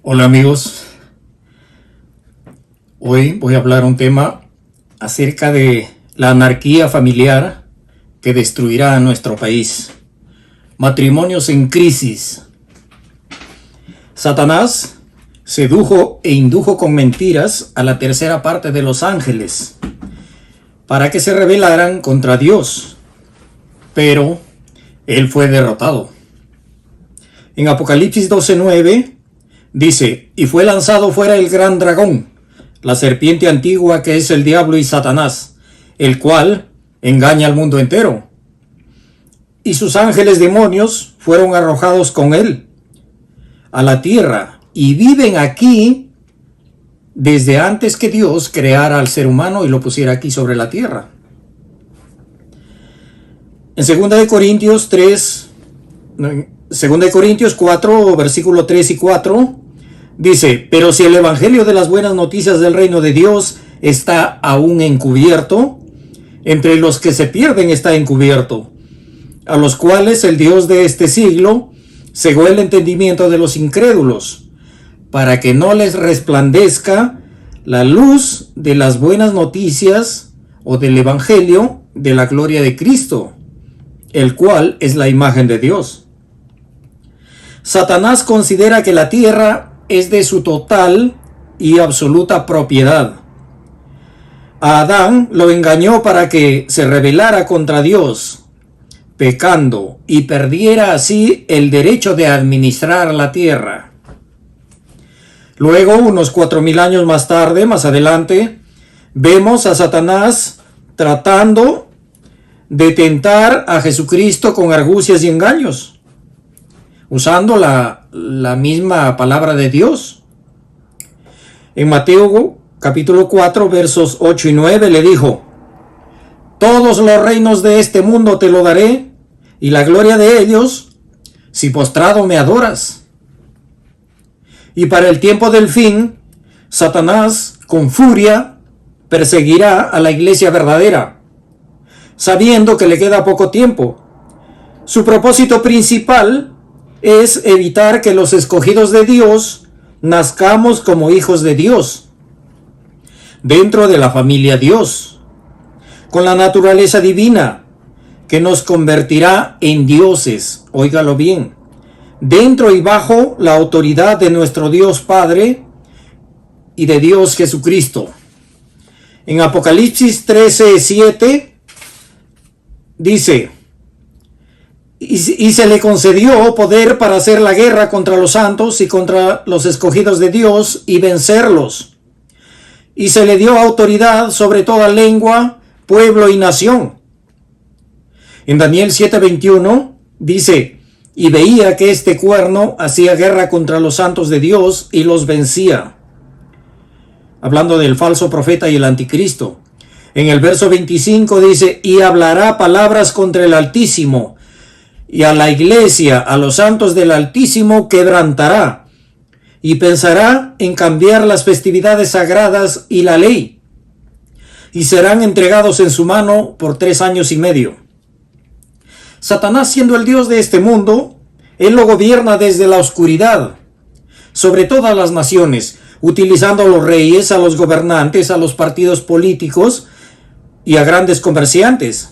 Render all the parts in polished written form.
Hola amigos, hoy voy a hablar un tema acerca de la anarquía familiar que destruirá a nuestro país. Matrimonios en crisis. Satanás sedujo e indujo con mentiras a la tercera parte de los ángeles para que se rebelaran contra Dios, pero él fue derrotado. En Apocalipsis 12:9 dice: y fue lanzado fuera el gran dragón, la serpiente antigua que es el diablo y Satanás, el cual engaña al mundo entero. Y sus ángeles demonios fueron arrojados con él a la tierra y viven aquí desde antes que Dios creara al ser humano y lo pusiera aquí sobre la tierra. En 2 Corintios 4, versículo 3 y 4, dice: pero si el evangelio de las buenas noticias del reino de Dios está aún encubierto, entre los que se pierden está encubierto, a los cuales el Dios de este siglo cegó el entendimiento de los incrédulos, para que no les resplandezca la luz de las buenas noticias o del evangelio de la gloria de Cristo, el cual es la imagen de Dios. Satanás considera que la tierra es de su total y absoluta propiedad. A Adán lo engañó para que se rebelara contra Dios, pecando, y perdiera así el derecho de administrar la tierra. Luego, unos 4000 años más tarde, más adelante, vemos a Satanás tratando de tentar a Jesucristo con argucias y engaños, usando la misma palabra de Dios. En Mateo capítulo 4, versos 8 y 9 le dijo: todos los reinos de este mundo te lo daré, y la gloria de ellos, si postrado me adoras. Y para el tiempo del fin, Satanás con furia perseguirá a la iglesia verdadera, sabiendo que le queda poco tiempo. Su propósito principal es evitar que los escogidos de Dios nazcamos como hijos de Dios, dentro de la familia Dios, con la naturaleza divina, que nos convertirá en dioses, óigalo bien, dentro y bajo la autoridad de nuestro Dios Padre y de Dios Jesucristo. En Apocalipsis 13:7 dice: y se le concedió poder para hacer la guerra contra los santos y contra los escogidos de Dios y vencerlos. Y se le dio autoridad sobre toda lengua, pueblo y nación. En Daniel 7:21 dice: y veía que este cuerno hacía guerra contra los santos de Dios y los vencía. Hablando del falso profeta y el anticristo. En el verso 25 dice: y hablará palabras contra el Altísimo, y a la iglesia, a los santos del Altísimo, quebrantará, y pensará en cambiar las festividades sagradas y la ley, y serán entregados en su mano por 3 años y medio. Satanás, siendo el Dios de este mundo, él lo gobierna desde la oscuridad, sobre todas las naciones, utilizando a los reyes, a los gobernantes, a los partidos políticos y a grandes comerciantes.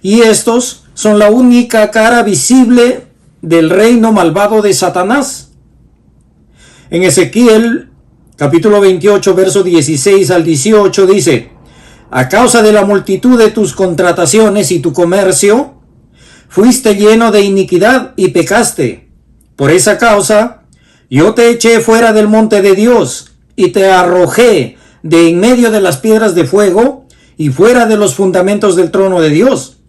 Y estos son la única cara visible del reino malvado de Satanás. En Ezequiel capítulo 28, verso 16 al 18 dice: a causa de la multitud de tus contrataciones y tu comercio, fuiste lleno de iniquidad y pecaste. Por esa causa, yo te eché fuera del monte de Dios y te arrojé de en medio de las piedras de fuego y fuera de los fundamentos del trono de Dios.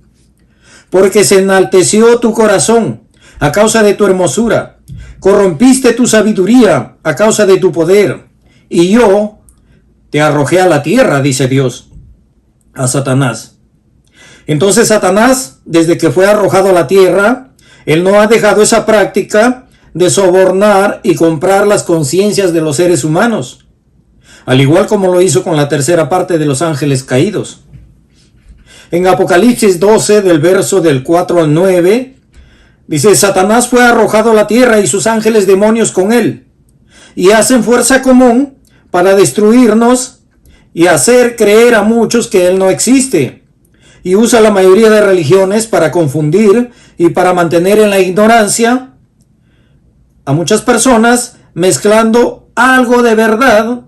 Porque se enalteció tu corazón a causa de tu hermosura, corrompiste tu sabiduría a causa de tu poder, y yo te arrojé a la tierra, dice Dios, a Satanás. Entonces Satanás, desde que fue arrojado a la tierra, él no ha dejado esa práctica de sobornar y comprar las conciencias de los seres humanos, al igual como lo hizo con la tercera parte de los ángeles caídos. En Apocalipsis 12, del verso del 4 al 9, dice: Satanás fue arrojado a la tierra y sus ángeles demonios con él. y hacen fuerza común para destruirnos y hacer creer a muchos que Él no existe. Y usa la mayoría de religiones para confundir y para mantener en la ignorancia a muchas personas, mezclando algo de verdad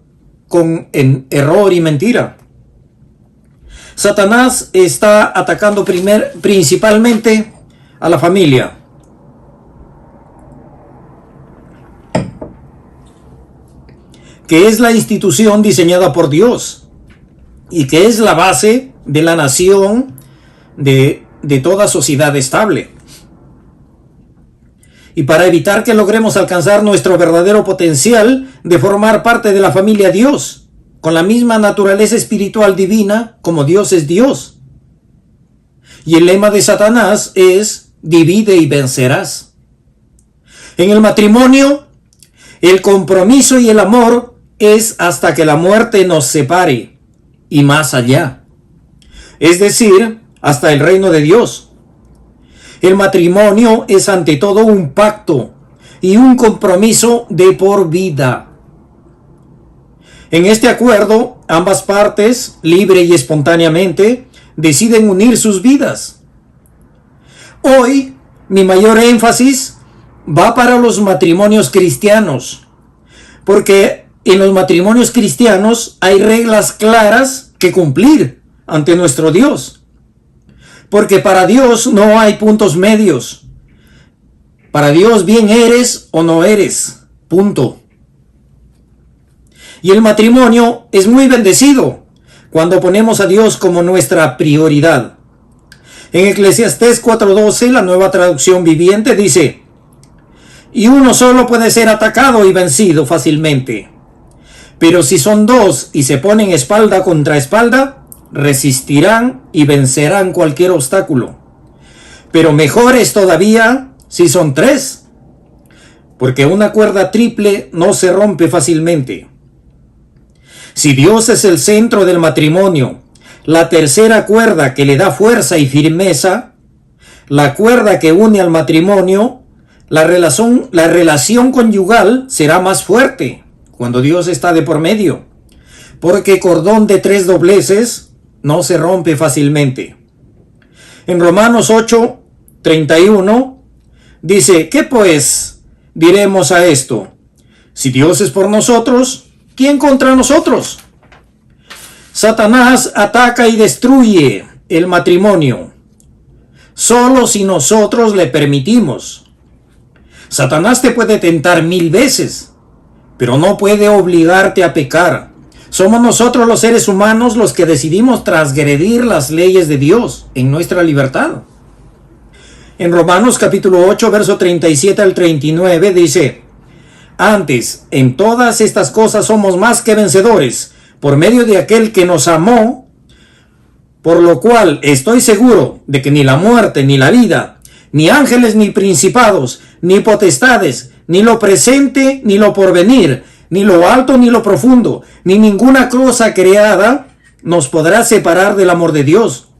con error y mentira. Satanás está atacando principalmente a la familia. Que es la institución diseñada por Dios y que es la base de la nación de toda sociedad estable. Y para evitar que logremos alcanzar nuestro verdadero potencial de formar parte de la familia Dios, con la misma naturaleza espiritual divina como Dios es Dios. Y el lema de Satanás es: divide y vencerás. En el matrimonio, el compromiso y el amor es hasta que la muerte nos separe y más allá. Es decir, hasta el reino de Dios. El matrimonio es ante todo un pacto y un compromiso de por vida. En este acuerdo, ambas partes, libre y espontáneamente, deciden unir sus vidas. Hoy, mi mayor énfasis va para los matrimonios cristianos, porque en los matrimonios cristianos hay reglas claras que cumplir ante nuestro Dios. Porque para Dios no hay puntos medios. Para Dios bien eres o no eres. Punto. Y el matrimonio es muy bendecido cuando ponemos a Dios como nuestra prioridad. En Eclesiastés 4:12, la Nueva Traducción Viviente dice: y uno solo puede ser atacado y vencido fácilmente. Pero si son dos y se ponen espalda contra espalda, resistirán y vencerán cualquier obstáculo. Pero mejor es todavía si son tres, porque una cuerda triple no se rompe fácilmente. Si Dios es el centro del matrimonio, la tercera cuerda que le da fuerza y firmeza, la cuerda que une al matrimonio, la relación conyugal será más fuerte cuando Dios está de por medio, porque cordón de tres dobleces no se rompe fácilmente. En Romanos 8:31 dice: ¿qué pues diremos a esto? Si Dios es por nosotros, ¿quién contra nosotros? Satanás ataca y destruye el matrimonio solo si nosotros le permitimos. Satanás te puede tentar 1000 veces, pero no puede obligarte a pecar. Somos nosotros los seres humanos los que decidimos transgredir las leyes de Dios en nuestra libertad. En Romanos capítulo 8, verso 37 al 39 dice: antes, en todas estas cosas somos más que vencedores, por medio de aquel que nos amó, por lo cual estoy seguro de que ni la muerte, ni la vida, ni ángeles, ni principados, ni potestades, ni lo presente, ni lo porvenir, ni lo alto, ni lo profundo, ni ninguna cosa creada nos podrá separar del amor de Dios,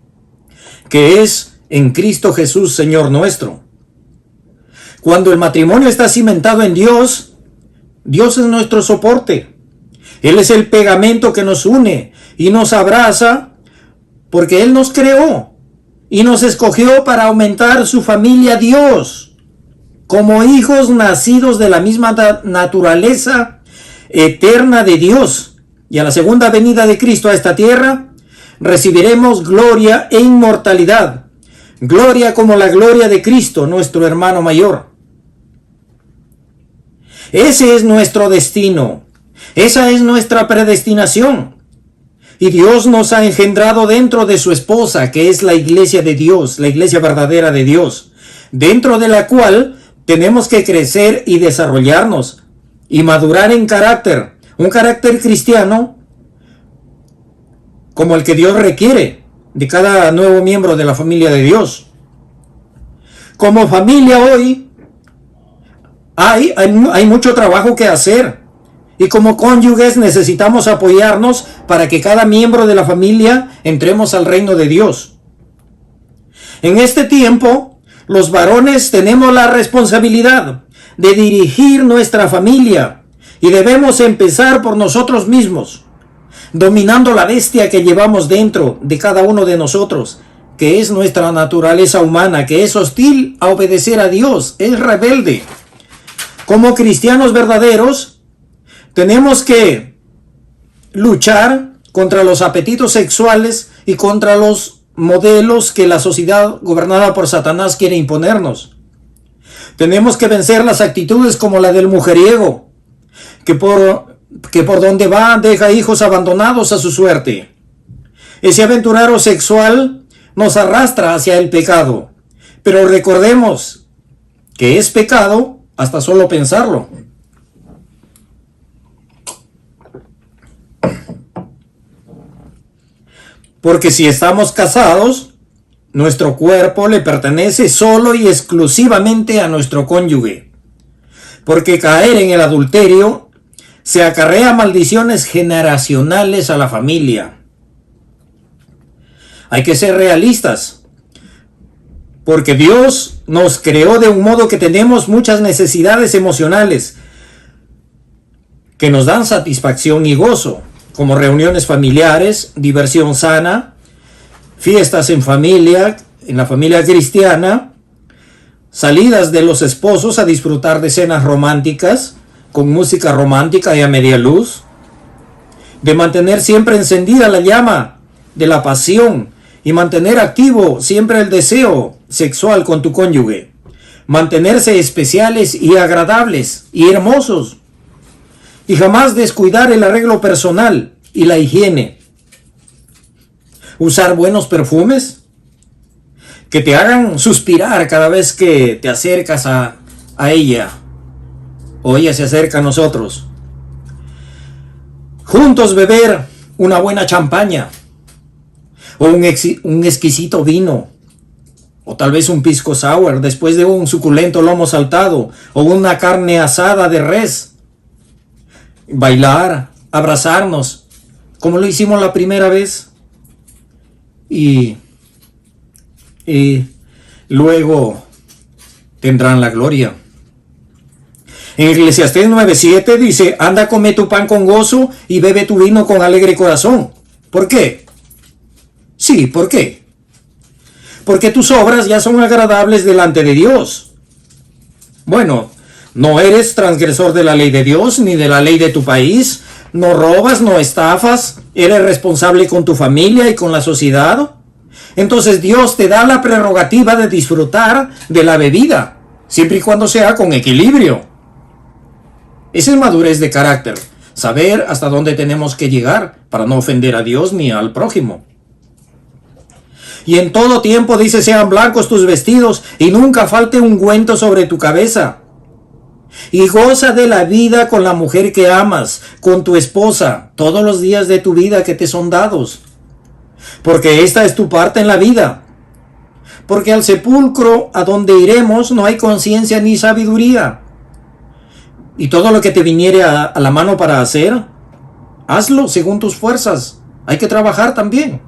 que es en Cristo Jesús, Señor nuestro. Cuando el matrimonio está cimentado en Dios, Dios es nuestro soporte. Él es el pegamento que nos une y nos abraza, porque Él nos creó y nos escogió para aumentar su familia Dios, como hijos nacidos de la misma naturaleza eterna de Dios. Y a la segunda venida de Cristo a esta tierra, recibiremos gloria e inmortalidad. Gloria como la gloria de Cristo, nuestro hermano mayor. Ese es nuestro destino. Esa es nuestra predestinación. Y Dios nos ha engendrado dentro de su esposa, que es la iglesia de Dios, la iglesia verdadera de Dios, dentro de la cual tenemos que crecer y desarrollarnos y madurar en carácter, un carácter cristiano como el que Dios requiere de cada nuevo miembro de la familia de Dios. Como familia hoy hay mucho trabajo que hacer, y como cónyuges necesitamos apoyarnos para que cada miembro de la familia entremos al reino de Dios. En este tiempo, los varones tenemos la responsabilidad de dirigir nuestra familia Y debemos empezar por nosotros mismos, dominando la bestia que llevamos dentro de cada uno de nosotros, que es nuestra naturaleza humana, que es hostil a obedecer a Dios, es rebelde. Como cristianos verdaderos, tenemos que luchar contra los apetitos sexuales y contra los modelos que la sociedad gobernada por Satanás quiere imponernos. Tenemos que vencer las actitudes como la del mujeriego, que por donde va deja hijos abandonados a su suerte. Ese aventurero sexual nos arrastra hacia el pecado, pero recordemos que es pecado hasta solo pensarlo. Porque si estamos casados, nuestro cuerpo le pertenece solo y exclusivamente a nuestro cónyuge. Porque caer en el adulterio se acarrea maldiciones generacionales a la familia. Hay que ser realistas, porque Dios nos creó de un modo que tenemos muchas necesidades emocionales que nos dan satisfacción y gozo, como reuniones familiares, diversión sana, fiestas en familia, en la familia cristiana, salidas de los esposos a disfrutar de cenas románticas, con música romántica y a media luz, de mantener siempre encendida la llama de la pasión y mantener activo siempre el deseo sexual con tu cónyuge, mantenerse especiales y agradables y hermosos, y jamás descuidar el arreglo personal y la higiene. Usar buenos perfumes que te hagan suspirar cada vez que te acercas a ella o ella se acerca a nosotros. Juntos beber una buena champaña o un exquisito vino, o tal vez un pisco sour después de un suculento lomo saltado o una carne asada de res. Bailar, abrazarnos, como lo hicimos la primera vez, y luego tendrán la gloria. En Eclesiastés 9:7 dice: anda, come tu pan con gozo y bebe tu vino con alegre corazón. ¿Por qué? Sí, ¿por qué? Porque tus obras ya son agradables delante de Dios. Bueno, no eres transgresor de la ley de Dios ni de la ley de tu país, no robas, no estafas, eres responsable con tu familia y con la sociedad. Entonces Dios te da la prerrogativa de disfrutar de la bebida, siempre y cuando sea con equilibrio. Esa es madurez de carácter, saber hasta dónde tenemos que llegar para no ofender a Dios ni al prójimo. Y en todo tiempo dice: sean blancos tus vestidos y nunca falte ungüento sobre tu cabeza. Y goza de la vida con la mujer que amas, con tu esposa, todos los días de tu vida que te son dados. Porque esta es tu parte en la vida. Porque al sepulcro a donde iremos no hay conciencia ni sabiduría. Y todo lo que te viniere a la mano para hacer, hazlo según tus fuerzas. Hay que trabajar también.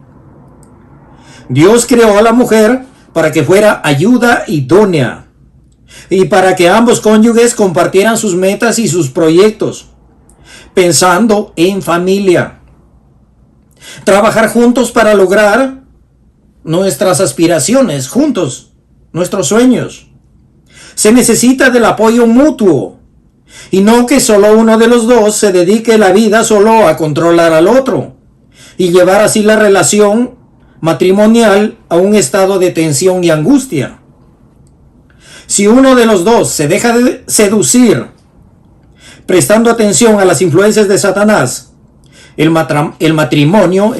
Dios creó a la mujer para que fuera ayuda idónea y para que ambos cónyuges compartieran sus metas y sus proyectos, pensando en familia. Trabajar juntos para lograr nuestras aspiraciones, juntos, nuestros sueños. Se necesita del apoyo mutuo y no que solo uno de los dos se dedique la vida solo a controlar al otro y llevar así la relación matrimonial a un estado de tensión y angustia. Si uno de los dos se deja de seducir, prestando atención a las influencias de Satanás, el matrimonio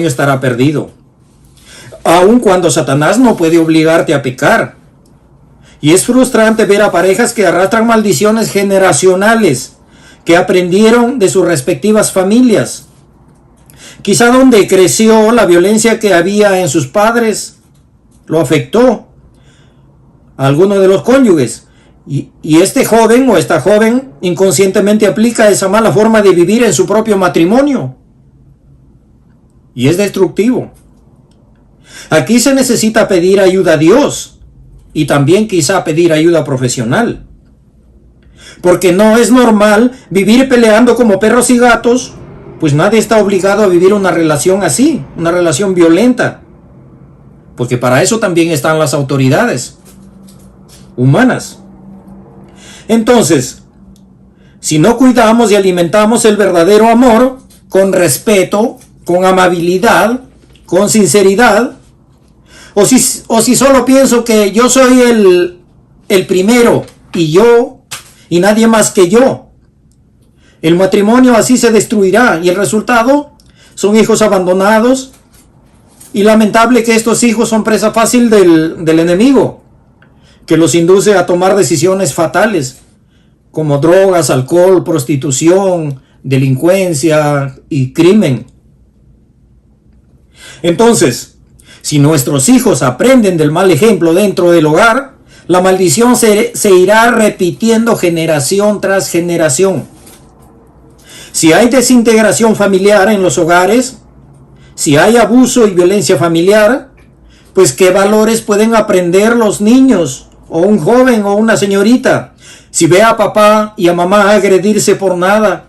estará perdido. Aun cuando Satanás no puede obligarte a pecar. Y es frustrante ver a parejas que arrastran maldiciones generacionales que aprendieron de sus respectivas familias. Quizá donde creció, la violencia que había en sus padres lo afectó a alguno de los cónyuges. Y este joven o esta joven inconscientemente aplica esa mala forma de vivir en su propio matrimonio. Y es destructivo. Aquí se necesita pedir ayuda a Dios y también quizá pedir ayuda profesional. Porque no es normal vivir peleando como perros y gatos, pues nadie está obligado a vivir una relación así, una relación violenta. Porque para eso también están las autoridades humanas. Entonces, si no cuidamos y alimentamos el verdadero amor con respeto, con amabilidad, con sinceridad, o si solo pienso que yo soy el primero y nadie más que yo, el matrimonio así se destruirá y el resultado son hijos abandonados, y lamentable que estos hijos son presa fácil del enemigo, que los induce a tomar decisiones fatales como drogas, alcohol, prostitución, delincuencia y crimen. Entonces, si nuestros hijos aprenden del mal ejemplo dentro del hogar, la maldición se irá repitiendo generación tras generación. Si hay desintegración familiar en los hogares, si hay abuso y violencia familiar, pues ¿qué valores pueden aprender los niños o un joven o una señorita si ve a papá y a mamá agredirse por nada,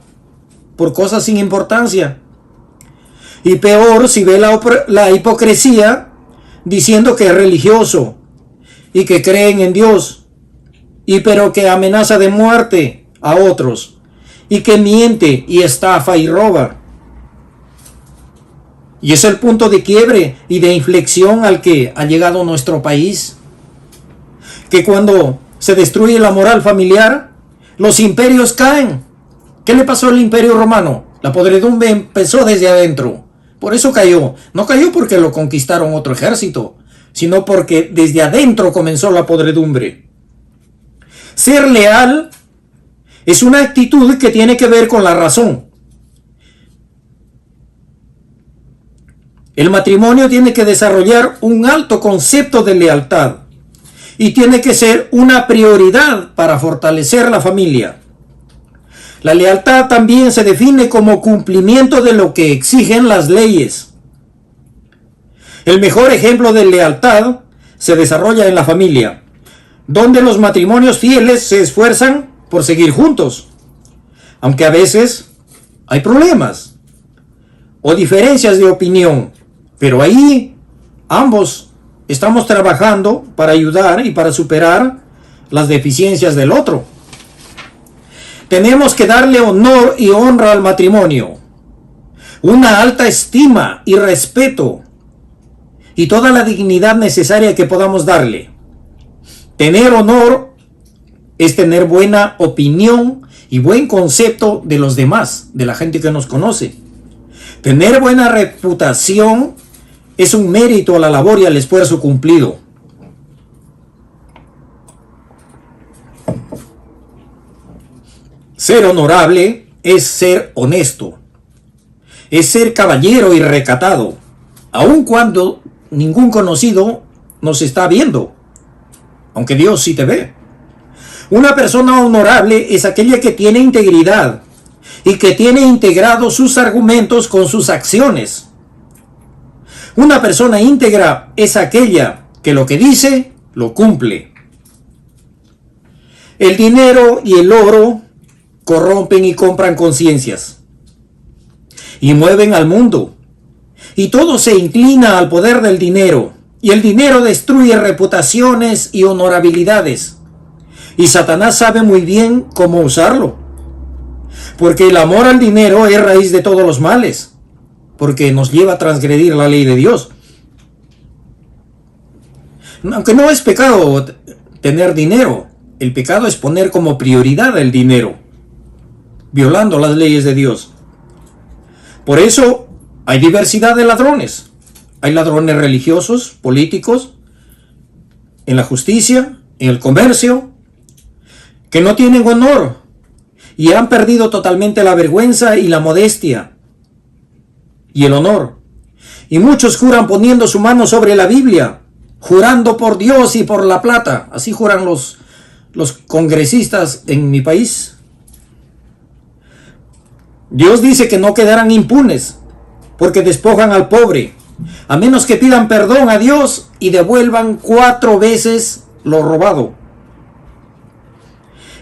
por cosas sin importancia? Y peor si ve la hipocresía diciendo que es religioso y que creen en Dios, pero que amenaza de muerte a otros y que miente y estafa y roba. Y es el punto de quiebre y de inflexión al que ha llegado nuestro país. Que cuando se destruye la moral familiar, los imperios caen. ¿Qué le pasó al Imperio Romano? La podredumbre empezó desde adentro. Por eso cayó. No cayó porque lo conquistaron otro ejército, sino porque desde adentro comenzó la podredumbre. Ser leal es una actitud que tiene que ver con la razón. El matrimonio tiene que desarrollar un alto concepto de lealtad y tiene que ser una prioridad para fortalecer la familia. La lealtad también se define como cumplimiento de lo que exigen las leyes. El mejor ejemplo de lealtad se desarrolla en la familia, donde los matrimonios fieles se esfuerzan por seguir juntos, aunque a veces hay problemas o diferencias de opinión, pero ahí ambos estamos trabajando para ayudar y para superar las deficiencias del otro. Tenemos que darle honor y honra al matrimonio, una alta estima y respeto y toda la dignidad necesaria que podamos darle. Tener honor es tener buena opinión y buen concepto de los demás, de la gente que nos conoce. Tener buena reputación es un mérito a la labor y al esfuerzo cumplido. Ser honorable es ser honesto, es ser caballero y recatado, aun cuando ningún conocido nos está viendo, aunque Dios sí te ve. Una persona honorable es aquella que tiene integridad y que tiene integrados sus argumentos con sus acciones. Una persona íntegra es aquella que lo que dice, lo cumple. El dinero y el oro corrompen y compran conciencias y mueven al mundo, y todo se inclina al poder del dinero, y el dinero destruye reputaciones y honorabilidades, y Satanás sabe muy bien cómo usarlo, porque el amor al dinero es raíz de todos los males, porque nos lleva a transgredir la ley de Dios. Aunque no es pecado tener dinero, el pecado es poner como prioridad el dinero, violando las leyes de Dios. Por eso hay diversidad de ladrones. Hay ladrones religiosos, políticos, en la justicia, en el comercio, que no tienen honor y han perdido totalmente la vergüenza y la modestia y el honor. Y muchos juran poniendo su mano sobre la Biblia, jurando por Dios y por la plata. Así juran los congresistas en mi país. Dios dice que no quedarán impunes porque despojan al pobre, a menos que pidan perdón a Dios y devuelvan 4 veces lo robado.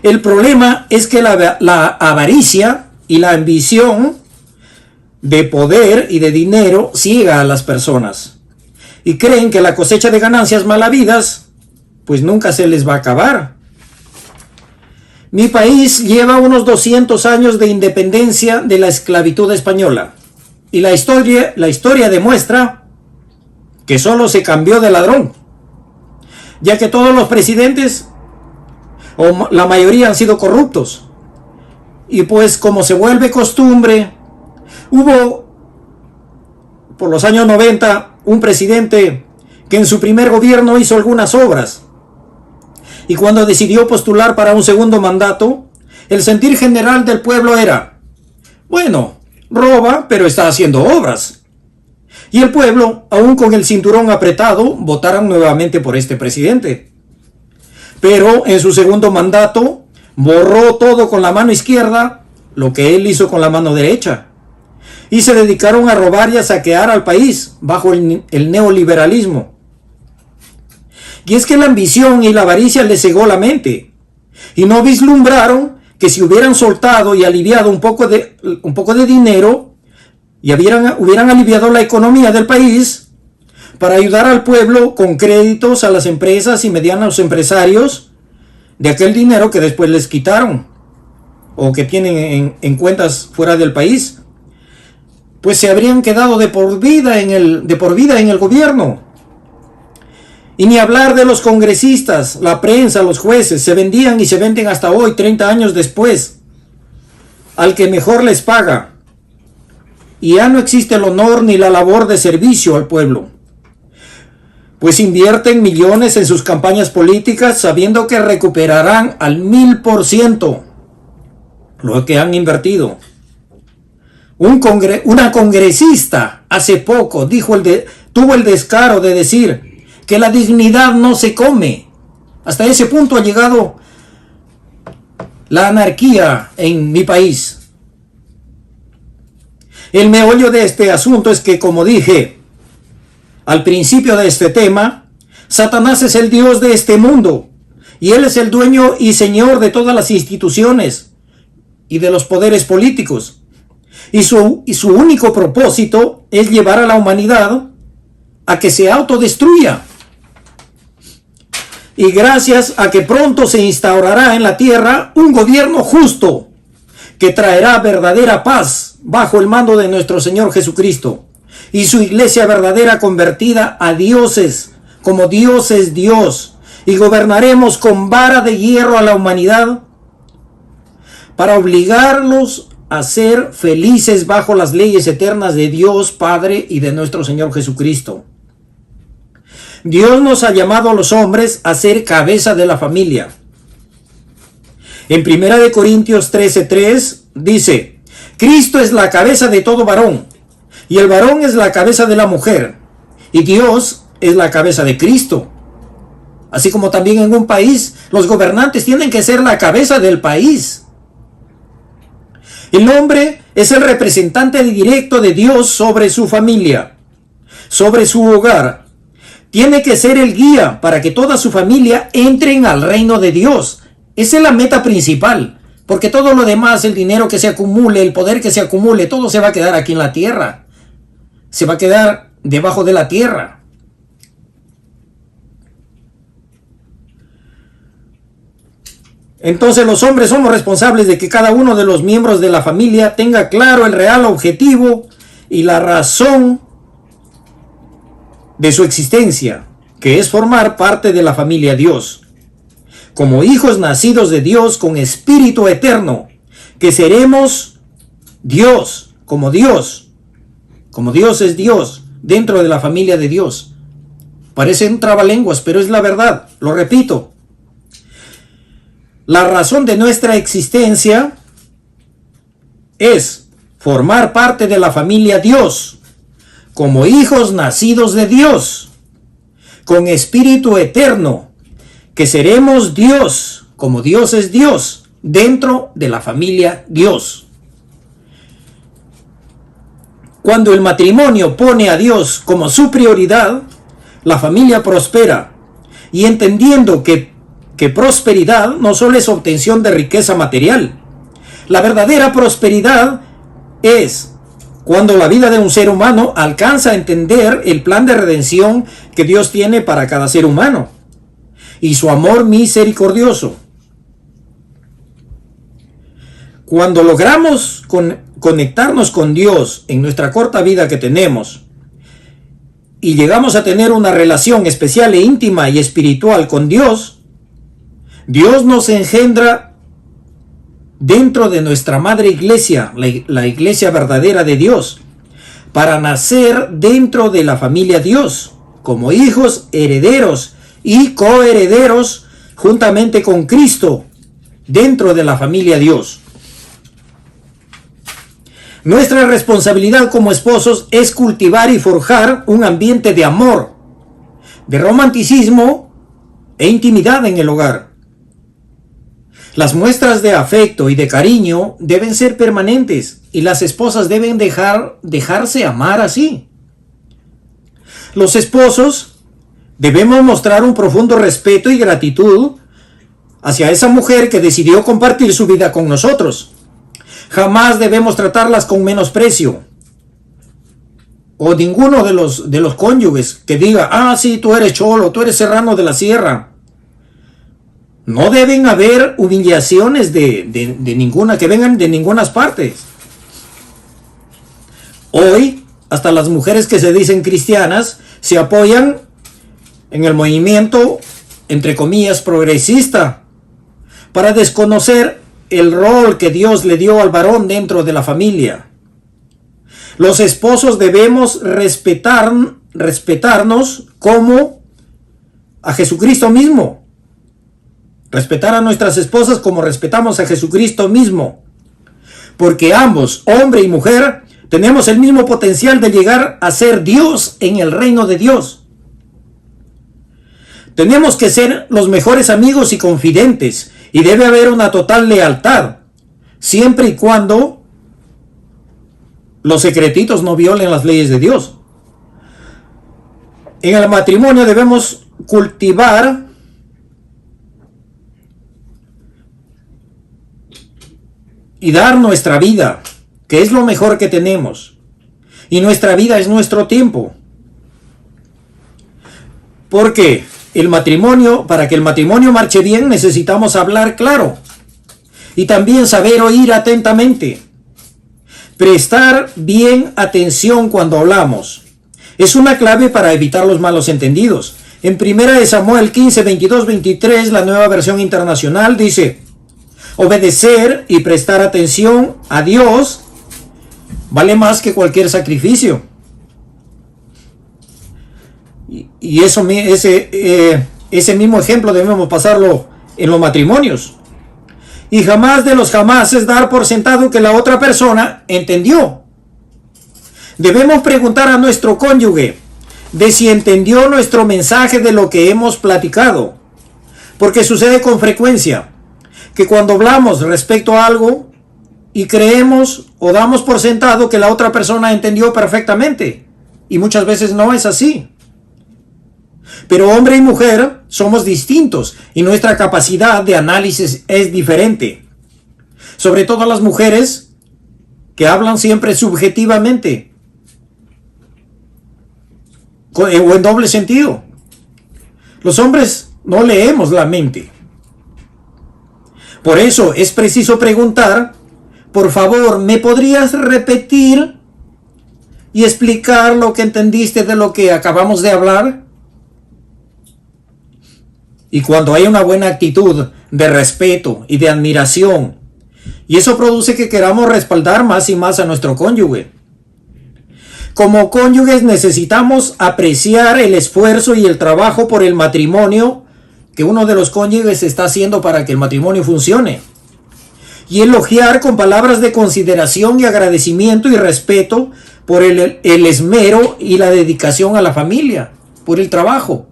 El problema es que la avaricia y la ambición de poder y de dinero ciega a las personas y creen que la cosecha de ganancias mal habidas pues nunca se les va a acabar. Mi país lleva unos 200 años de independencia de la esclavitud española y la historia demuestra que solo se cambió de ladrón, ya que todos los presidentes o la mayoría han sido corruptos. Y pues como se vuelve costumbre, hubo por los años 90 un presidente que en su primer gobierno hizo algunas obras. Y cuando decidió postular para un segundo mandato, el sentir general del pueblo era, bueno, roba, pero está haciendo obras. Y el pueblo, aún con el cinturón apretado, votaron nuevamente por este presidente. Pero en su segundo mandato, borró todo con la mano izquierda, lo que él hizo con la mano derecha. Y se dedicaron a robar y a saquear al país bajo el neoliberalismo. Y es que la ambición y la avaricia les cegó la mente. Y no vislumbraron que si hubieran soltado y aliviado un poco de dinero y hubieran aliviado la economía del país para ayudar al pueblo con créditos a las empresas y medianos empresarios de aquel dinero que después les quitaron o que tienen en cuentas fuera del país, pues se habrían quedado de por vida en el gobierno. Y ni hablar de los congresistas, la prensa, los jueces, se vendían y se venden hasta hoy, 30 años después, al que mejor les paga. Y ya no existe el honor ni la labor de servicio al pueblo, pues invierten millones en sus campañas políticas sabiendo que recuperarán al 1000% lo que han invertido. Una congresista hace poco tuvo el descaro de decir que la dignidad no se come. Hasta ese punto ha llegado la anarquía en mi país. El meollo de este asunto es que, como dije al principio de este tema, Satanás es el Dios de este mundo y él es el dueño y señor de todas las instituciones y de los poderes políticos. Y su único propósito es llevar a la humanidad a que se autodestruya. Y gracias a que pronto se instaurará en la tierra un gobierno justo que traerá verdadera paz bajo el mando de nuestro Señor Jesucristo y su iglesia verdadera convertida a dioses, como Dios es Dios, y gobernaremos con vara de hierro a la humanidad para obligarlos a ser felices bajo las leyes eternas de Dios Padre y de nuestro Señor Jesucristo. Dios nos ha llamado a los hombres a ser cabeza de la familia. En 1 Corintios 13:3 dice, Cristo es la cabeza de todo varón, y el varón es la cabeza de la mujer, y Dios es la cabeza de Cristo. Así como también en un país, los gobernantes tienen que ser la cabeza del país. El hombre es el representante directo de Dios sobre su familia, sobre su hogar. Tiene que ser el guía para que toda su familia entren al reino de Dios. Esa es la meta principal, porque todo lo demás, el dinero que se acumule, el poder que se acumule, todo se va a quedar aquí en la tierra. Se va a quedar debajo de la tierra. Entonces los hombres somos responsables de que cada uno de los miembros de la familia tenga claro el real objetivo y la razón de su existencia, que es formar parte de la familia Dios, como hijos nacidos de Dios con espíritu eterno, que seremos Dios, como Dios es Dios, dentro de la familia de Dios. Parece un trabalenguas, pero es la verdad, lo repito. La razón de nuestra existencia es formar parte de la familia Dios, como hijos nacidos de Dios, con espíritu eterno, que seremos Dios, como Dios es Dios, dentro de la familia Dios. Cuando el matrimonio pone a Dios como su prioridad, la familia prospera, y entendiendo que que prosperidad no solo es obtención de riqueza material. La verdadera prosperidad es cuando la vida de un ser humano alcanza a entender el plan de redención que Dios tiene para cada ser humano y su amor misericordioso. Cuando logramos conectarnos con Dios en nuestra corta vida que tenemos y llegamos a tener una relación especial e íntima y espiritual con Dios, Dios nos engendra dentro de nuestra madre iglesia, la iglesia verdadera de Dios, para nacer dentro de la familia Dios, como hijos herederos y coherederos juntamente con Cristo, dentro de la familia Dios. Nuestra responsabilidad como esposos es cultivar y forjar un ambiente de amor, de romanticismo e intimidad en el hogar. Las muestras de afecto y de cariño deben ser permanentes y las esposas deben dejarse amar así. Los esposos debemos mostrar un profundo respeto y gratitud hacia esa mujer que decidió compartir su vida con nosotros. Jamás debemos tratarlas con menosprecio. O ninguno de los cónyuges que diga, ah, sí, tú eres cholo, tú eres serrano de la sierra. No deben haber humillaciones de ninguna, que vengan de ninguna partes. Hoy, hasta las mujeres que se dicen cristianas se apoyan en el movimiento, entre comillas, progresista, para desconocer el rol que Dios le dio al varón dentro de la familia. Los esposos debemos respetarnos como a Jesucristo mismo. Respetar a nuestras esposas como respetamos a Jesucristo mismo. Porque ambos, hombre y mujer, tenemos el mismo potencial de llegar a ser Dios en el reino de Dios. Tenemos que ser los mejores amigos y confidentes, y debe haber una total lealtad, siempre y cuando los secretitos no violen las leyes de Dios. En el matrimonio debemos cultivar y dar nuestra vida, que es lo mejor que tenemos. Y nuestra vida es nuestro tiempo. Porque para que el matrimonio marche bien, necesitamos hablar claro. Y también saber oír atentamente. Prestar bien atención cuando hablamos. Es una clave para evitar los malos entendidos. En 1 Samuel 15, 22, 23, la Nueva Versión Internacional dice: obedecer y prestar atención a Dios vale más que cualquier sacrificio. Y ese mismo ejemplo debemos pasarlo en los matrimonios. Y jamás de los jamases dar por sentado que la otra persona entendió. Debemos preguntar a nuestro cónyuge de si entendió nuestro mensaje de lo que hemos platicado. Porque sucede con frecuencia que cuando hablamos respecto a algo y creemos o damos por sentado que la otra persona entendió perfectamente. Y muchas veces no es así. Pero hombre y mujer somos distintos y nuestra capacidad de análisis es diferente. Sobre todo las mujeres que hablan siempre subjetivamente o en doble sentido. Los hombres no leemos la mente. Por eso es preciso preguntar: por favor, ¿me podrías repetir y explicar lo que entendiste de lo que acabamos de hablar? Y cuando hay una buena actitud de respeto y de admiración, y eso produce que queramos respaldar más y más a nuestro cónyuge. Como cónyuges necesitamos apreciar el esfuerzo y el trabajo por el matrimonio que uno de los cónyuges está haciendo para que el matrimonio funcione. Y elogiar con palabras de consideración y agradecimiento y respeto por el esmero y la dedicación a la familia, por el trabajo.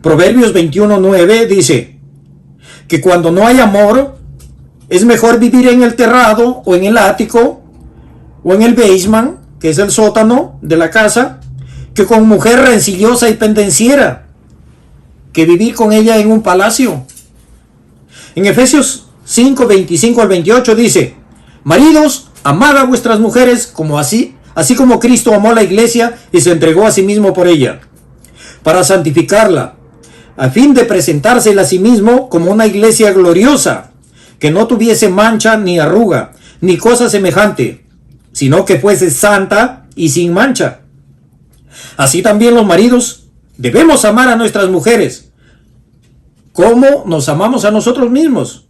Proverbios 21:9 dice que cuando no hay amor, es mejor vivir en el terrado o en el ático o en el basement, que es el sótano de la casa, que con mujer rencillosa y pendenciera. que vivir con ella en un palacio. En Efesios 5, 25 al 28 dice: maridos, amad a vuestras mujeres como así como Cristo amó a la iglesia y se entregó a sí mismo por ella, para santificarla, a fin de presentársela a sí mismo como una iglesia gloriosa, que no tuviese mancha ni arruga, ni cosa semejante, sino que fuese santa y sin mancha. Así también los maridos debemos amar a nuestras mujeres, como nos amamos a nosotros mismos.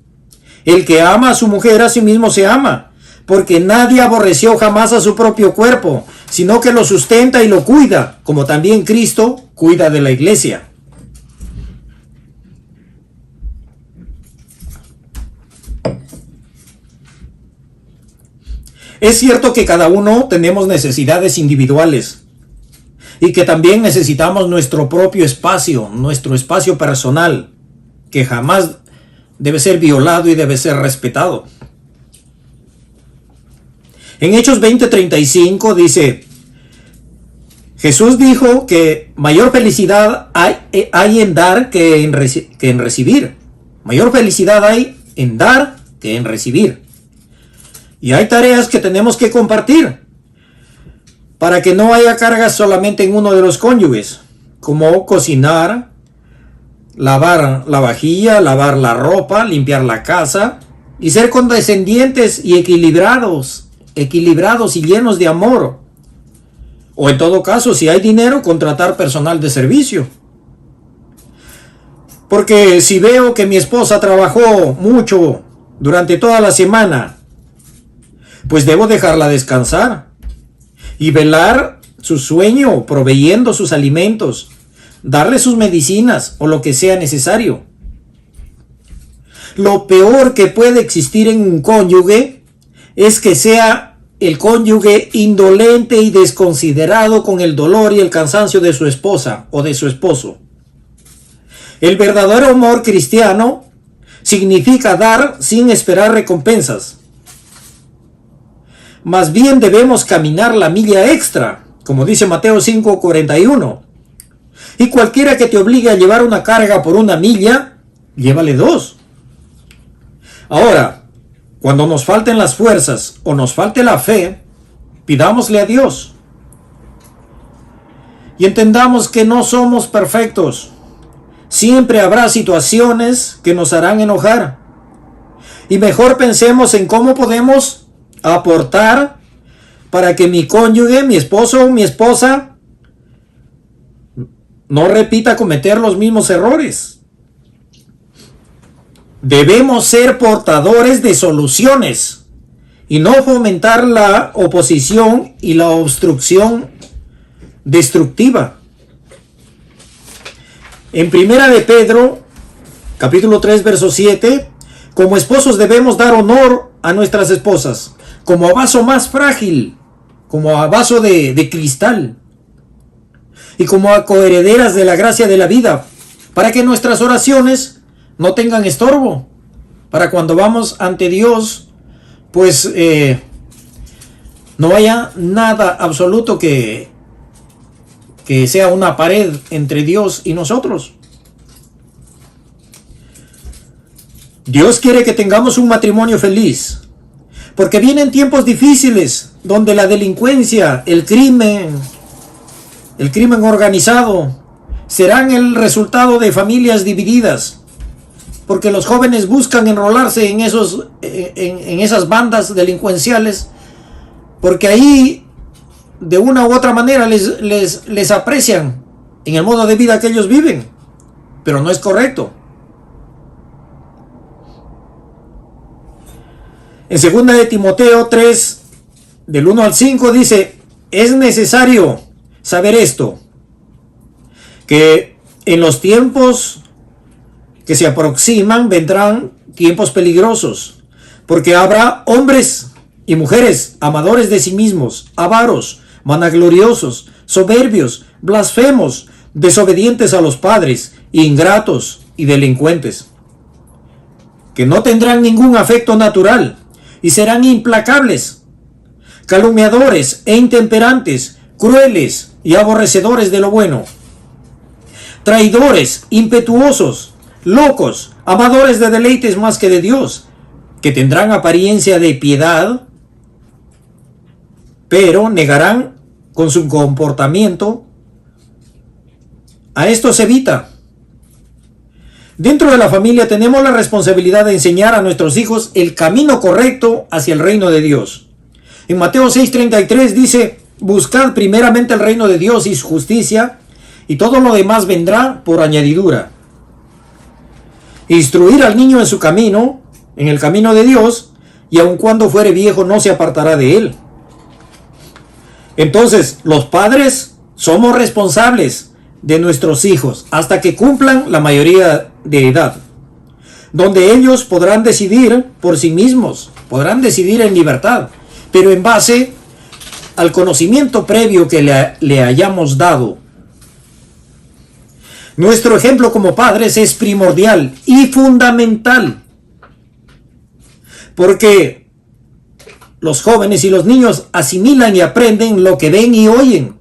El que ama a su mujer a sí mismo se ama, porque nadie aborreció jamás a su propio cuerpo, sino que lo sustenta y lo cuida, como también Cristo cuida de la iglesia. Es cierto que cada uno tenemos necesidades individuales y que también necesitamos nuestro propio espacio, nuestro espacio personal, que jamás debe ser violado y debe ser respetado. En Hechos 20:35 dice: Jesús dijo que mayor felicidad hay en dar que en recibir. Mayor felicidad hay en dar que en recibir. Y hay tareas que tenemos que compartir para que no haya cargas solamente en uno de los cónyuges, como cocinar, lavar la vajilla, lavar la ropa, limpiar la casa, y ser condescendientes y equilibrados y llenos de amor. O en todo caso, si hay dinero, contratar personal de servicio. Porque si veo que mi esposa trabajó mucho durante toda la semana, pues debo dejarla descansar y velar su sueño, proveyendo sus alimentos, darle sus medicinas o lo que sea necesario. Lo peor que puede existir en un cónyuge es que sea el cónyuge indolente y desconsiderado con el dolor y el cansancio de su esposa o de su esposo. El verdadero amor cristiano significa dar sin esperar recompensas. Más bien debemos caminar la milla extra, como dice Mateo 5:41. Y cualquiera que te obligue a llevar una carga por una milla, llévale 2. Ahora, cuando nos falten las fuerzas o nos falte la fe, pidámosle a Dios. Y entendamos que no somos perfectos. Siempre habrá situaciones que nos harán enojar. Y mejor pensemos en cómo podemos aportar para que mi cónyuge, mi esposo o mi esposa no repita cometer los mismos errores. Debemos ser portadores de soluciones y no fomentar la oposición y la obstrucción destructiva. En Primera de Pedro, capítulo 3, verso 7, como esposos debemos dar honor a nuestras esposas, como a vaso más frágil, como a vaso de cristal, y como a coherederas de la gracia de la vida, para que nuestras oraciones no tengan estorbo, para cuando vamos ante Dios, pues no haya nada absoluto que sea una pared entre Dios y nosotros. Dios quiere que tengamos un matrimonio feliz, porque vienen tiempos difíciles donde la delincuencia, el crimen organizado serán el resultado de familias divididas, porque los jóvenes buscan enrolarse en esas bandas delincuenciales, porque ahí de una u otra manera les aprecian en el modo de vida que ellos viven, pero no es correcto. En 2 de Timoteo 3, del 1 al 5 dice: es necesario saber esto, que en los tiempos que se aproximan vendrán tiempos peligrosos, porque habrá hombres y mujeres amadores de sí mismos, avaros, vanagloriosos, soberbios, blasfemos, desobedientes a los padres, ingratos y delincuentes, que no tendrán ningún afecto natural y serán implacables, calumniadores e intemperantes, crueles y aborrecedores de lo bueno. traidores, impetuosos, locos, amadores de deleites más que de Dios, que tendrán apariencia de piedad, pero negarán con su comportamiento. A esto se evita. Dentro de la familia tenemos la responsabilidad de enseñar a nuestros hijos el camino correcto hacia el reino de Dios. En Mateo 6:33 dice: buscad primeramente el reino de Dios y su justicia, y todo lo demás vendrá por añadidura. Instruir al niño en su camino, en el camino de Dios, y aun cuando fuere viejo no se apartará de él. Entonces, los padres somos responsables de nuestros hijos hasta que cumplan la mayoría de edad, donde ellos podrán decidir por sí mismos, podrán decidir en libertad, pero en base al conocimiento previo que le hayamos dado. Nuestro ejemplo como padres es primordial y fundamental, porque los jóvenes y los niños asimilan y aprenden lo que ven y oyen.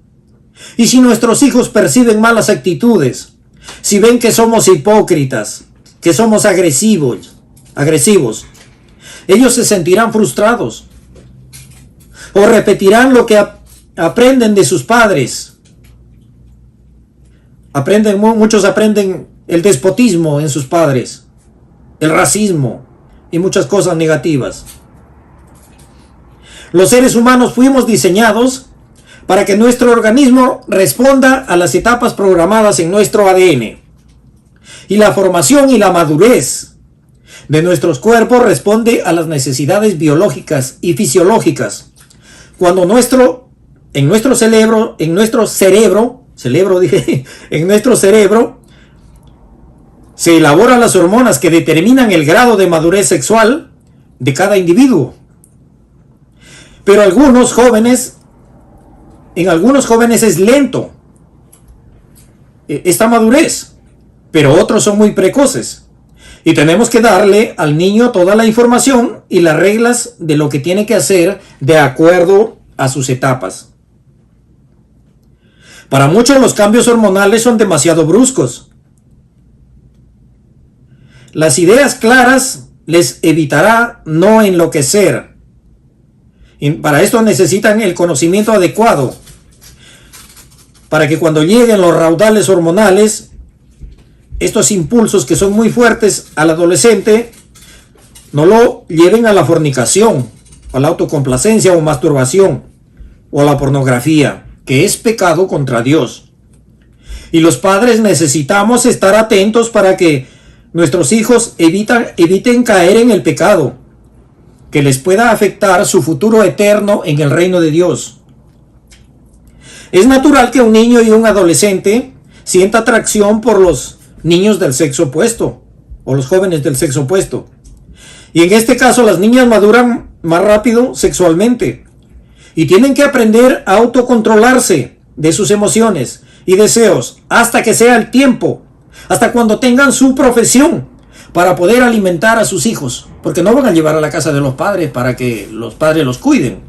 Y si nuestros hijos perciben malas actitudes, si ven que somos hipócritas, que somos agresivos, ellos se sentirán frustrados o repetirán lo que aprenden de sus padres. Muchos aprenden el despotismo en sus padres, el racismo y muchas cosas negativas. Los seres humanos fuimos diseñados para que nuestro organismo responda a las etapas programadas en nuestro ADN. Y la formación y la madurez de nuestros cuerpos responde a las necesidades biológicas y fisiológicas. Cuando en nuestro cerebro se elaboran las hormonas que determinan el grado de madurez sexual de cada individuo. Pero en algunos jóvenes es lento esta madurez, pero otros son muy precoces. Y tenemos que darle al niño toda la información y las reglas de lo que tiene que hacer de acuerdo a sus etapas. Para muchos los cambios hormonales son demasiado bruscos. Las ideas claras les evitará no enloquecer. Y para esto necesitan el conocimiento adecuado, para que cuando lleguen los raudales hormonales, estos impulsos que son muy fuertes al adolescente, no lo lleven a la fornicación, a la autocomplacencia o masturbación, o a la pornografía, que es pecado contra Dios. Y los padres necesitamos estar atentos para que nuestros hijos eviten caer en el pecado, que les pueda afectar su futuro eterno en el reino de Dios. Es natural que un niño y un adolescente sienta atracción por los niños del sexo opuesto o los jóvenes del sexo opuesto. Y en este caso las niñas maduran más rápido sexualmente y tienen que aprender a autocontrolarse de sus emociones y deseos hasta que sea el tiempo, hasta cuando tengan su profesión, para poder alimentar a sus hijos, porque no van a llevar a la casa de los padres para que los padres los cuiden.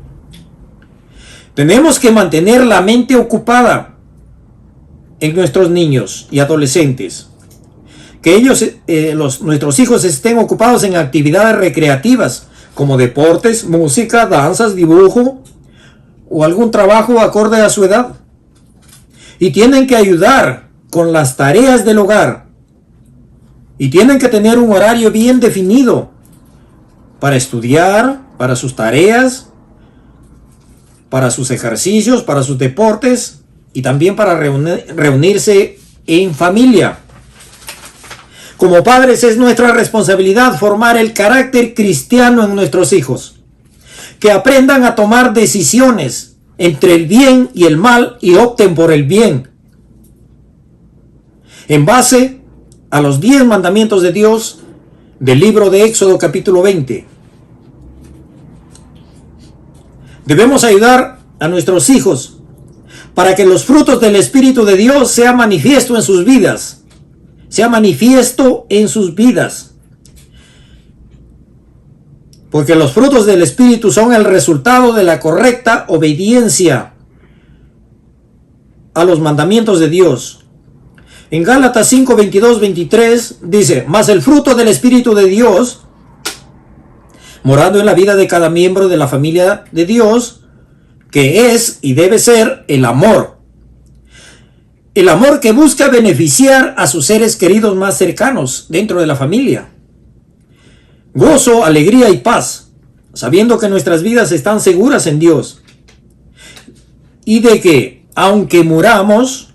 Tenemos que mantener la mente ocupada en nuestros niños y adolescentes, que nuestros hijos estén ocupados en actividades recreativas como deportes, música, danzas, dibujo o algún trabajo acorde a su edad, y tienen que ayudar con las tareas del hogar. Y tienen que tener un horario bien definido para estudiar, para sus tareas, para sus ejercicios, para sus deportes y también para reunirse en familia. Como padres es nuestra responsabilidad formar el carácter cristiano en nuestros hijos, que aprendan a tomar decisiones entre el bien y el mal y opten por el bien, en base a los 10 mandamientos de Dios del libro de Éxodo capítulo 20. Debemos ayudar a nuestros hijos para que los frutos del Espíritu de Dios sea manifiesto en sus vidas. Porque los frutos del Espíritu son el resultado de la correcta obediencia a los mandamientos de Dios. En Gálatas 5, 22, 23 dice: mas el fruto del Espíritu de Dios, morando en la vida de cada miembro de la familia de Dios, que es y debe ser el amor. El amor que busca beneficiar a sus seres queridos más cercanos dentro de la familia. Gozo, alegría y paz, sabiendo que nuestras vidas están seguras en Dios. Y de que, aunque muramos,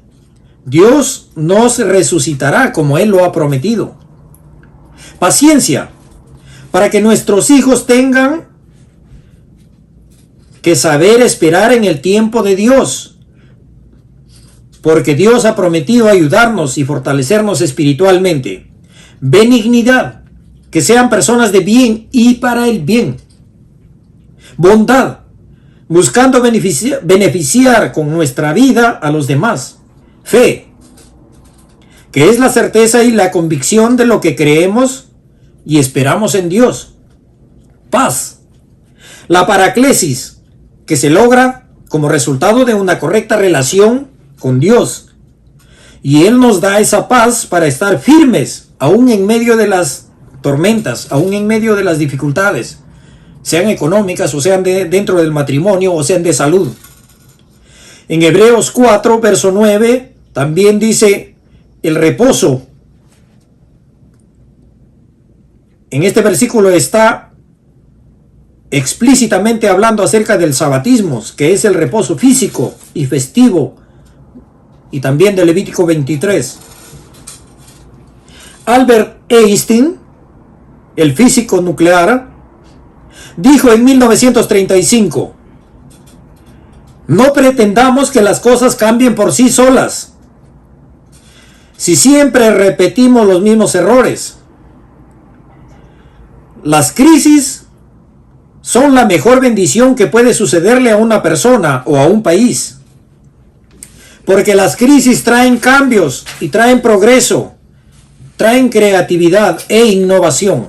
Dios nos resucitará como Él lo ha prometido. Paciencia, para que nuestros hijos tengan que saber esperar en el tiempo de Dios. Porque Dios ha prometido ayudarnos y fortalecernos espiritualmente. Benignidad, que sean personas de bien y para el bien. Bondad, buscando beneficiar con nuestra vida a los demás. Fe, que es la certeza y la convicción de lo que creemos y esperamos en Dios. Paz, la paraclesis, que se logra como resultado de una correcta relación con Dios. Y Él nos da esa paz para estar firmes, aún en medio de las tormentas, aún en medio de las dificultades, sean económicas o sean dentro del matrimonio o sean de salud. En Hebreos 4, verso 9, también dice el reposo. En este versículo está explícitamente hablando acerca del sabatismo, que es el reposo físico y festivo, y también de Levítico 23. Albert Einstein, el físico nuclear, dijo en 1935: no pretendamos que las cosas cambien por sí solas. Si siempre repetimos los mismos errores, las crisis son la mejor bendición que puede sucederle a una persona o a un país. Porque las crisis traen cambios y traen progreso, traen creatividad e innovación.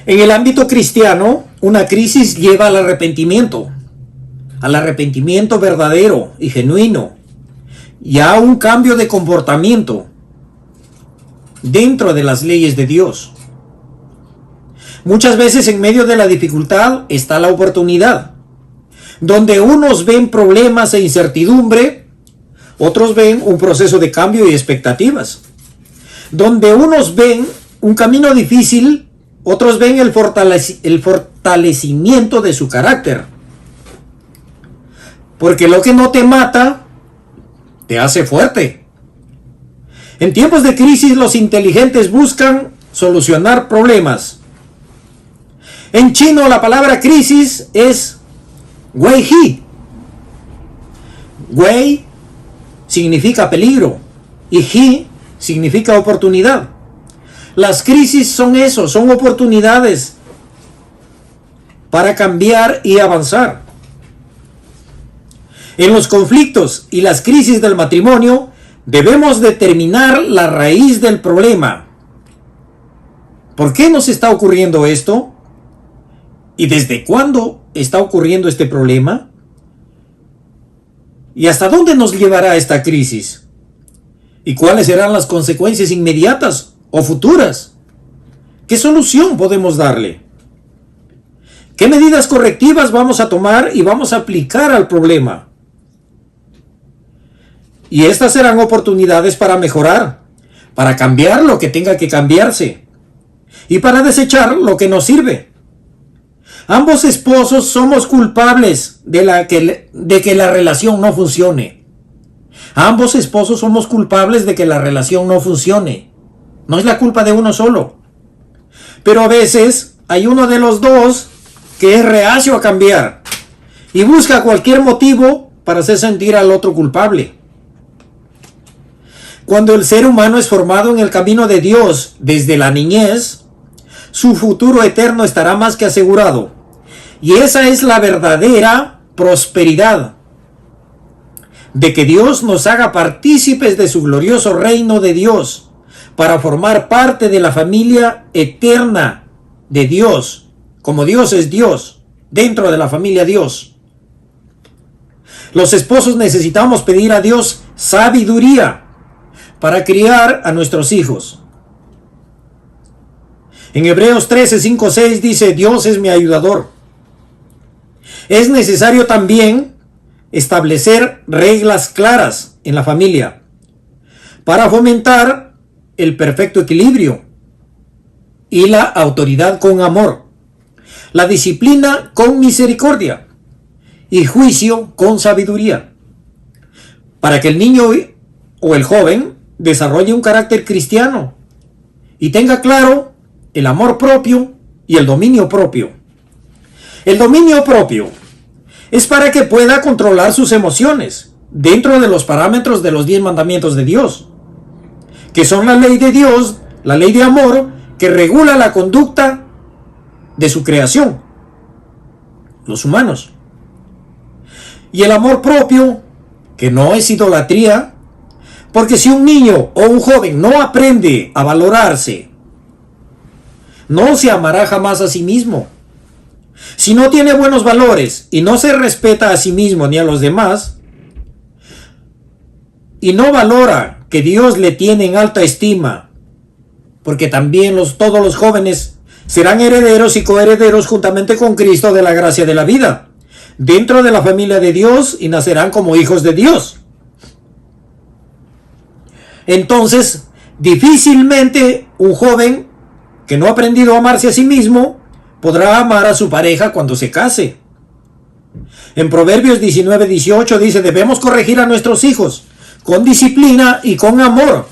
En el ámbito cristiano, una crisis lleva al arrepentimiento verdadero y genuino, y a un cambio de comportamiento dentro de las leyes de Dios. Muchas veces en medio de la dificultad está la oportunidad, donde unos ven problemas e incertidumbre, otros ven un proceso de cambio y expectativas. Donde unos ven un camino difícil, otros ven el fortalecimiento de su carácter. Porque lo que no te mata, te hace fuerte. En tiempos de crisis, los inteligentes buscan solucionar problemas. En chino, la palabra crisis es wei hi. Wei significa peligro y hi significa oportunidad. Las crisis son eso, son oportunidades para cambiar y avanzar. En los conflictos y las crisis del matrimonio, debemos determinar la raíz del problema. ¿Por qué nos está ocurriendo esto? ¿Y desde cuándo está ocurriendo este problema? ¿Y hasta dónde nos llevará esta crisis? ¿Y cuáles serán las consecuencias inmediatas o futuras? ¿Qué solución podemos darle? ¿Qué medidas correctivas vamos a tomar y vamos a aplicar al problema? Y estas serán oportunidades para mejorar, para cambiar lo que tenga que cambiarse y para desechar lo que no sirve. Ambos esposos somos culpables de que la relación no funcione. Ambos esposos somos culpables de que la relación no funcione. No es la culpa de uno solo. Pero a veces hay uno de los dos que es reacio a cambiar y busca cualquier motivo para hacer sentir al otro culpable. Cuando el ser humano es formado en el camino de Dios desde la niñez, su futuro eterno estará más que asegurado. Y esa es la verdadera prosperidad, de que Dios nos haga partícipes de su glorioso reino de Dios, para formar parte de la familia eterna de Dios, como Dios es Dios. dentro de la familia Dios. Los esposos necesitamos pedir a Dios sabiduría para criar a nuestros hijos. En Hebreos 13, 5, 6 dice: Dios es mi ayudador. Es necesario también establecer reglas claras en la familia para fomentar el perfecto equilibrio y la autoridad con amor, la disciplina con misericordia y juicio con sabiduría, para que el niño o el joven desarrolle un carácter cristiano y tenga claro el amor propio y el dominio propio. El dominio propio es para que pueda controlar sus emociones dentro de los parámetros de los 10 mandamientos de Dios, que son la ley de Dios, la ley de amor, que regula la conducta de su creación, los humanos. Y el amor propio, que no es idolatría, porque si un niño o un joven no aprende a valorarse, no se amará jamás a sí mismo. Si no tiene buenos valores y no se respeta a sí mismo ni a los demás, y no valora que Dios le tiene en alta estima, porque también todos los jóvenes serán herederos y coherederos juntamente con Cristo de la gracia de la vida, dentro de la familia de Dios, y nacerán como hijos de Dios. Entonces, difícilmente un joven que no ha aprendido a amarse a sí mismo podrá amar a su pareja cuando se case. En Proverbios 19, 18 dice: debemos corregir a nuestros hijos con disciplina y con amor,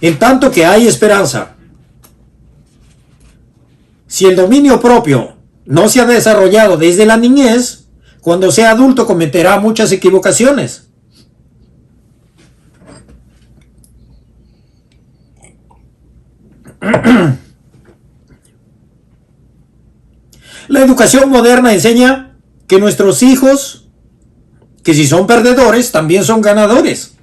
en tanto que hay esperanza. Si el dominio propio no se ha desarrollado desde la niñez, cuando sea adulto cometerá muchas equivocaciones. La educación moderna enseña que nuestros hijos, que si son perdedores, también son ganadores.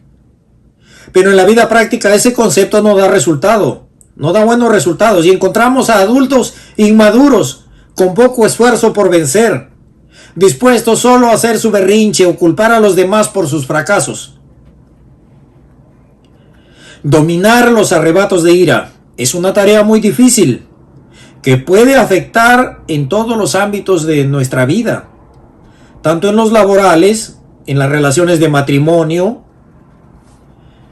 Pero en la vida práctica ese concepto no da resultado, no da buenos resultados, y encontramos a adultos inmaduros con poco esfuerzo por vencer, dispuestos solo a hacer su berrinche o culpar a los demás por sus fracasos. Dominar los arrebatos de ira es una tarea muy difícil, que puede afectar en todos los ámbitos de nuestra vida, tanto en los laborales, en las relaciones de matrimonio,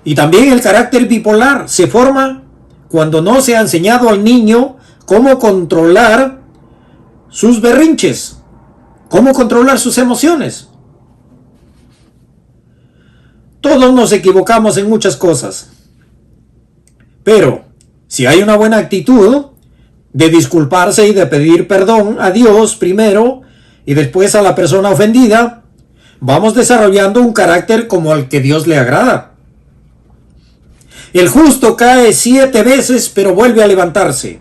y también el carácter bipolar se forma cuando no se ha enseñado al niño cómo controlar sus berrinches, cómo controlar sus emociones. Todos nos equivocamos en muchas cosas, pero si hay una buena actitud de disculparse y de pedir perdón a Dios primero y después a la persona ofendida, vamos desarrollando un carácter como al que Dios le agrada. El justo cae 7 veces, pero vuelve a levantarse,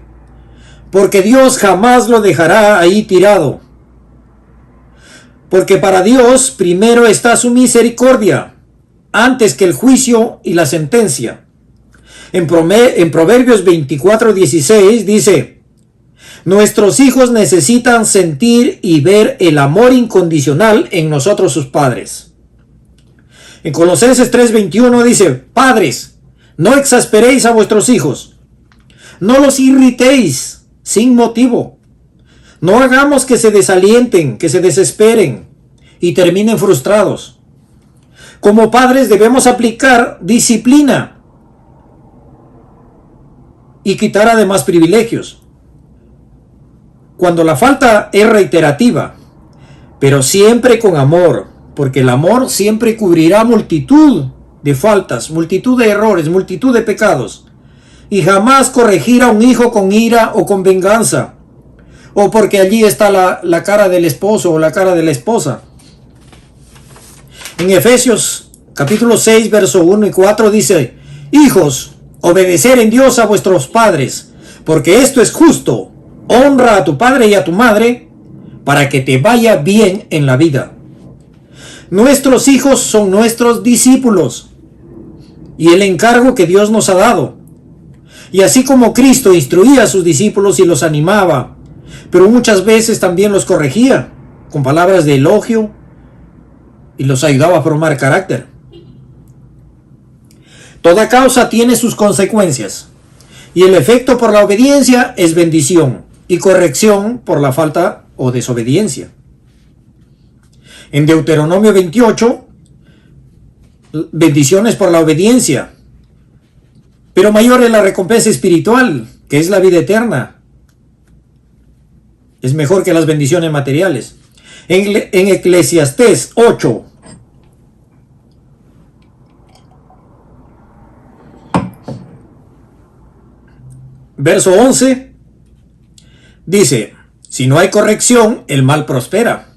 porque Dios jamás lo dejará ahí tirado. Porque para Dios primero está su misericordia, antes que el juicio y la sentencia. En Proverbios 24:16 dice: nuestros hijos necesitan sentir y ver el amor incondicional en nosotros sus padres. En Colosenses 3:21 dice: padres, no exasperéis a vuestros hijos, no los irritéis sin motivo, no hagamos que se desalienten, que se desesperen y terminen frustrados. Como padres debemos aplicar disciplina y quitar además privilegios cuando la falta es reiterativa, pero siempre con amor, porque el amor siempre cubrirá multitud de faltas, multitud de errores, multitud de pecados, y jamás corregir a un hijo con ira o con venganza, o porque allí está la cara del esposo o la cara de la esposa. En Efesios capítulo 6, verso 1 y 4 dice: hijos, obedecer en Dios a vuestros padres, porque esto es justo. Honra a tu padre y a tu madre, para que te vaya bien en la vida. Nuestros hijos son nuestros discípulos y el encargo que Dios nos ha dado. Y así como Cristo instruía a sus discípulos y los animaba, pero muchas veces también los corregía, con palabras de elogio y los ayudaba a formar carácter. Toda causa tiene sus consecuencias, y el efecto por la obediencia es bendición y corrección por la falta o desobediencia. En Deuteronomio 28, bendiciones por la obediencia, pero mayor es la recompensa espiritual, que es la vida eterna. Es mejor que las bendiciones materiales. En Eclesiastés 8, verso 11, dice, si no hay corrección, el mal prospera.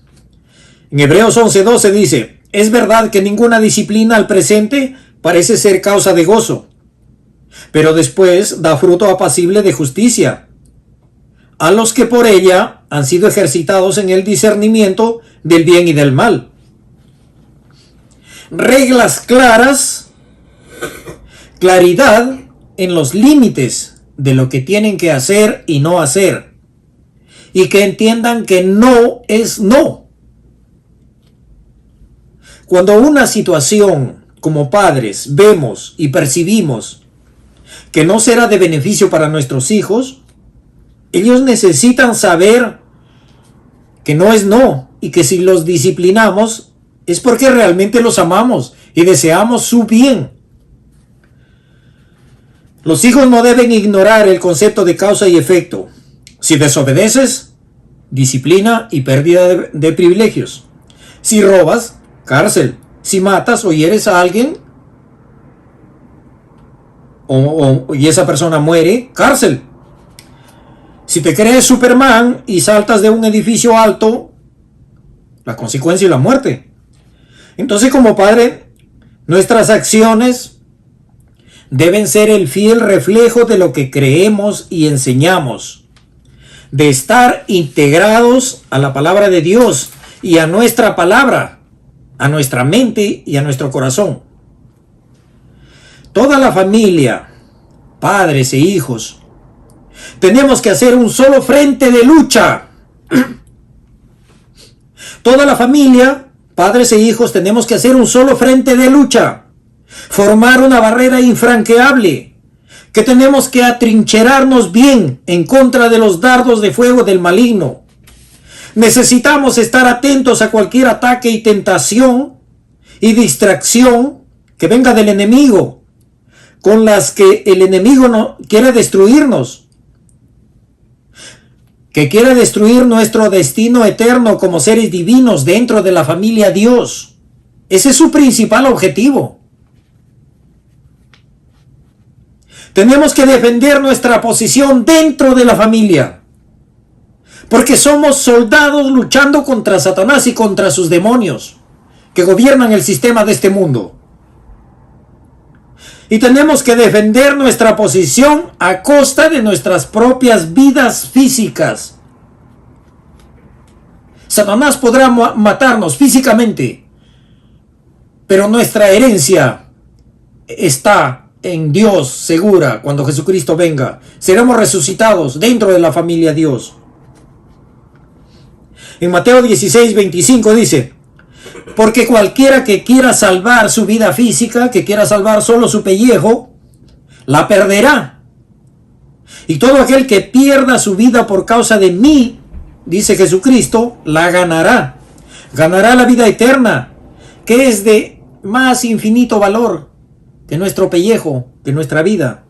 En Hebreos 11:12 dice, es verdad que ninguna disciplina al presente parece ser causa de gozo, pero después da fruto apacible de justicia a los que por ella han sido ejercitados en el discernimiento del bien y del mal. Reglas claras, claridad en los límites de lo que tienen que hacer y no hacer, y que entiendan que no es no. Cuando una situación como padres vemos y percibimos que no será de beneficio para nuestros hijos, ellos necesitan saber que no es no, y que si los disciplinamos es porque realmente los amamos y deseamos su bien. Los hijos no deben ignorar el concepto de causa y efecto. Si desobedeces, disciplina y pérdida de privilegios. Si robas, cárcel. Si matas o hieres a alguien y esa persona muere, cárcel. Si te crees Superman y saltas de un edificio alto, la consecuencia es la muerte. Entonces, como padre, nuestras acciones deben ser el fiel reflejo de lo que creemos y enseñamos, de estar integrados a la palabra de Dios y a nuestra palabra, a nuestra mente y a nuestro corazón. Toda la familia, padres e hijos, tenemos que hacer un solo frente de lucha. Toda la familia, padres e hijos, tenemos que hacer un solo frente de lucha. Formar una barrera infranqueable, que tenemos que atrincherarnos bien en contra de los dardos de fuego del maligno. Necesitamos estar atentos a cualquier ataque y tentación y distracción que venga del enemigo, con las que el enemigo no quiere destruirnos, que quiere destruir nuestro destino eterno como seres divinos dentro de la familia Dios. Ese es su principal objetivo. Tenemos que defender nuestra posición dentro de la familia, porque somos soldados luchando contra Satanás y contra sus demonios que gobiernan el sistema de este mundo. Y tenemos que defender nuestra posición a costa de nuestras propias vidas físicas. Satanás podrá matarnos físicamente, pero nuestra herencia está en Dios segura. Cuando Jesucristo venga, seremos resucitados dentro de la familia Dios. En Mateo 16:25 dice, porque cualquiera que quiera salvar su vida física, que quiera salvar solo su pellejo, la perderá. Y todo aquel que pierda su vida por causa de mí, dice Jesucristo, la ganará. Ganará la vida eterna, que es de más infinito valor que nuestro pellejo, que nuestra vida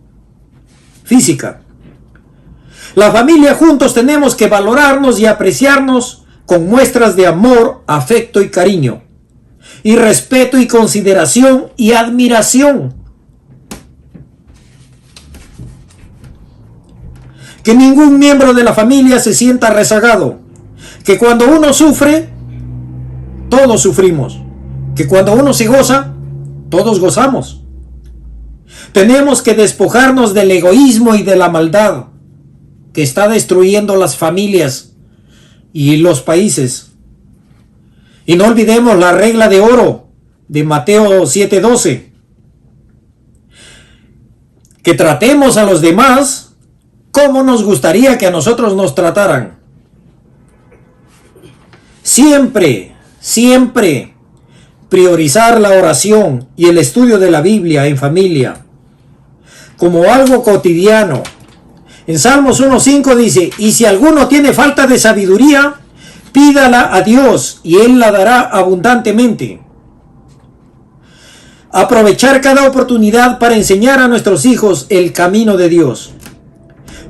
física. La familia juntos tenemos que valorarnos y apreciarnos con muestras de amor, afecto y cariño, y respeto y consideración y admiración. Que ningún miembro de la familia se sienta rezagado. Que cuando uno sufre, todos sufrimos. Que cuando uno se goza, todos gozamos. Tenemos que despojarnos del egoísmo y de la maldad que está destruyendo las familias y los países. Y no olvidemos la regla de oro de Mateo 7:12. Que tratemos a los demás como nos gustaría que a nosotros nos trataran. Siempre, siempre priorizar la oración y el estudio de la Biblia en familia como algo cotidiano. En Salmos 1:5 dice, y si alguno tiene falta de sabiduría, pídala a Dios y Él la dará abundantemente. Aprovechar cada oportunidad para enseñar a nuestros hijos el camino de Dios.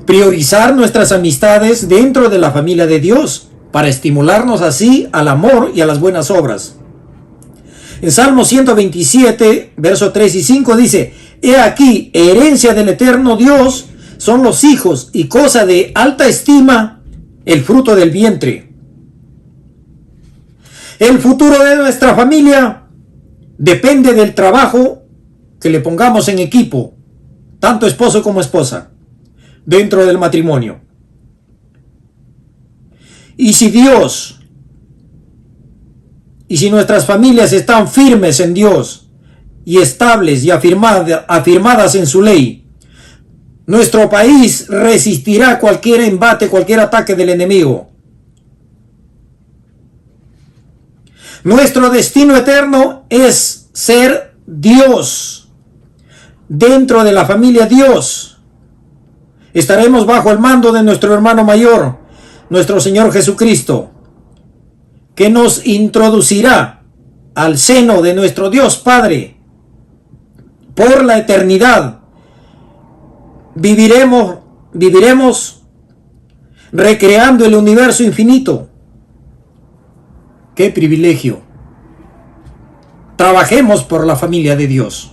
Priorizar nuestras amistades dentro de la familia de Dios para estimularnos así al amor y a las buenas obras. En Salmo 127, versos 3 y 5 dice, he aquí, herencia del eterno Dios son los hijos y cosa de alta estima el fruto del vientre. El futuro de nuestra familia depende del trabajo que le pongamos en equipo, tanto esposo como esposa, dentro del matrimonio. Y si nuestras familias están firmes en Dios y estables y afirmadas en su ley, nuestro país resistirá cualquier embate, cualquier ataque del enemigo. Nuestro destino eterno es ser Dios. Dentro de la familia Dios estaremos bajo el mando de nuestro hermano mayor, nuestro Señor Jesucristo, que nos introducirá al seno de nuestro Dios Padre por la eternidad. Viviremos recreando el universo infinito. ¡Qué privilegio! Trabajemos por la familia de Dios.